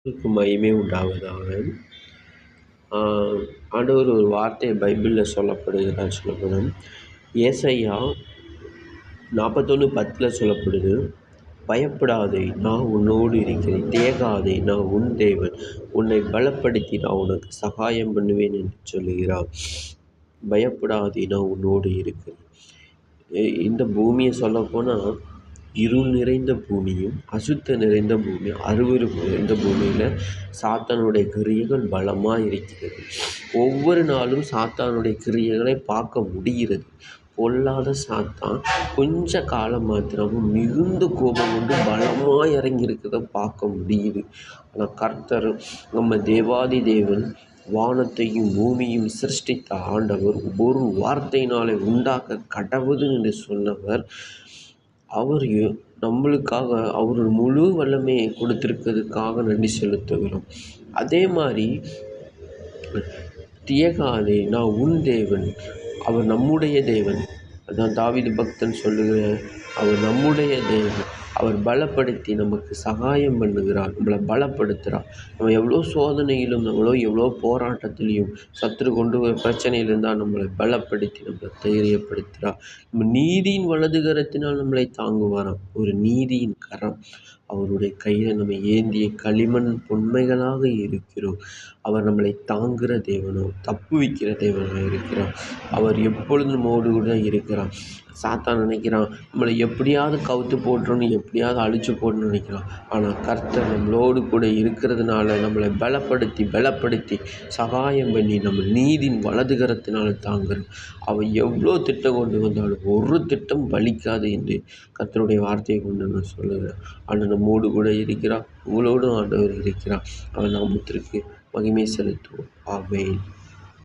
க்கு மகிமை உண்டாவதாக. ஆ ஆண்டவர் ஒரு வார்த்தை பைபிளில் சொல்லப்படுகிறார் சொல்லப்படும். ஏசாயா 41:10 சொல்லப்படுது. பயப்படாதே, நான் உன்னோடு இருக்கிறேன். திகையாதே, நான் உன் தேவன். உன்னை பலப்படுத்தி நான் உனக்கு சகாயம் பண்ணுவேன் என்று சொல்லுகிறார். பயப்படாதே, நான் உன்னோடு இருக்கிறேன். இந்த பூமியை சொல்லப்போனால் இருள் நிறைந்த பூமியும் அசுத்த நிறைந்த பூமியும் அருவருப்பு நிறைந்த பூமியில் சாத்தானுடைய கிரியைகள் பலமாக இருக்கிறது. ஒவ்வொரு நாளும் சாத்தானுடைய கிரியைகளை பார்க்க முடிகிறது. பொல்லாத சாத்தான் கொஞ்ச காலம் மாத்திரமும் மிகுந்த கோபம் கொண்டு பலமாக இறங்கி இருக்கிறத பார்க்க முடியுது. ஆனால் கர்த்தர் நம்ம தேவாதி தேவன் வானத்தையும் பூமியும் சிருஷ்டித்த ஆண்டவர், ஒரு வார்த்தையினாலே உண்டாக்க கடவுது என்று சொன்னவர், அவர் நம்மளுக்காக அவர் முழு வல்லமையை கொடுத்திருக்கிறதுக்காக நன்றி செலுத்துகிறோம். அதே மாதிரி திகையாதே, நான் உன் தேவன். அவர் நம்முடைய தேவன். அதான் தாவீது பக்தன் சொல்லுகிற, அவர் நம்முடைய தேவன். அவர் பலப்படுத்தி நமக்கு சகாயம் பண்ணுகிறார், நம்மளை பலப்படுத்துகிறார். நம்ம எவ்வளோ சோதனையிலும் எவ்வளோ போராட்டத்திலையும் சத்துரு கொண்டு வர பிரச்சனையில் இருந்தால் நம்மளை பலப்படுத்தி நம்மளை தைரியப்படுத்துகிறார். நம்ம நீதியின் வலது கரத்தினால் நம்மளை தாங்குவாராம். ஒரு நீதியின் கரம் அவருடைய கையில் நம்ம ஏந்திய களிமண் பொன்மைகளாக இருக்கிறோம். அவர் நம்மளை தாங்குகிற தேவனோ, தப்புவிக்கிற தேவனாக இருக்கிறார். அவர் எப்பொழுதும் நம்மோடு கூட இருக்கிறார். சாத்தான் நினைக்கிறான் நம்மளை எப்படியாவது கவுத்து போட்டுறோன்னு, எப்படியாவது அழிச்சு போடணும்னு நினைக்கிறான். ஆனால் கர்த்தர் நம்மளோடு கூட இருக்கிறதுனால நம்மளை பலப்படுத்தி சகாயம் பண்ணி நம்ம நீதியின் வலது கரத்தினால தாங்குறோம். அவன் எவ்வளோ திட்டம் கொண்டு வந்தாலும் ஒரு திட்டம் பலிக்காது என்று கர்த்தருடைய வார்த்தையை கொண்டு நான் சொல்லுகிறேன். ஆனால் நம்மோடு கூட இருக்கிறார். உங்களோடும் ஆண்டவர் இருக்கிறார். அவர் நாமத்திற்கு மகிமை செலுத்துவோம். ஆமென்.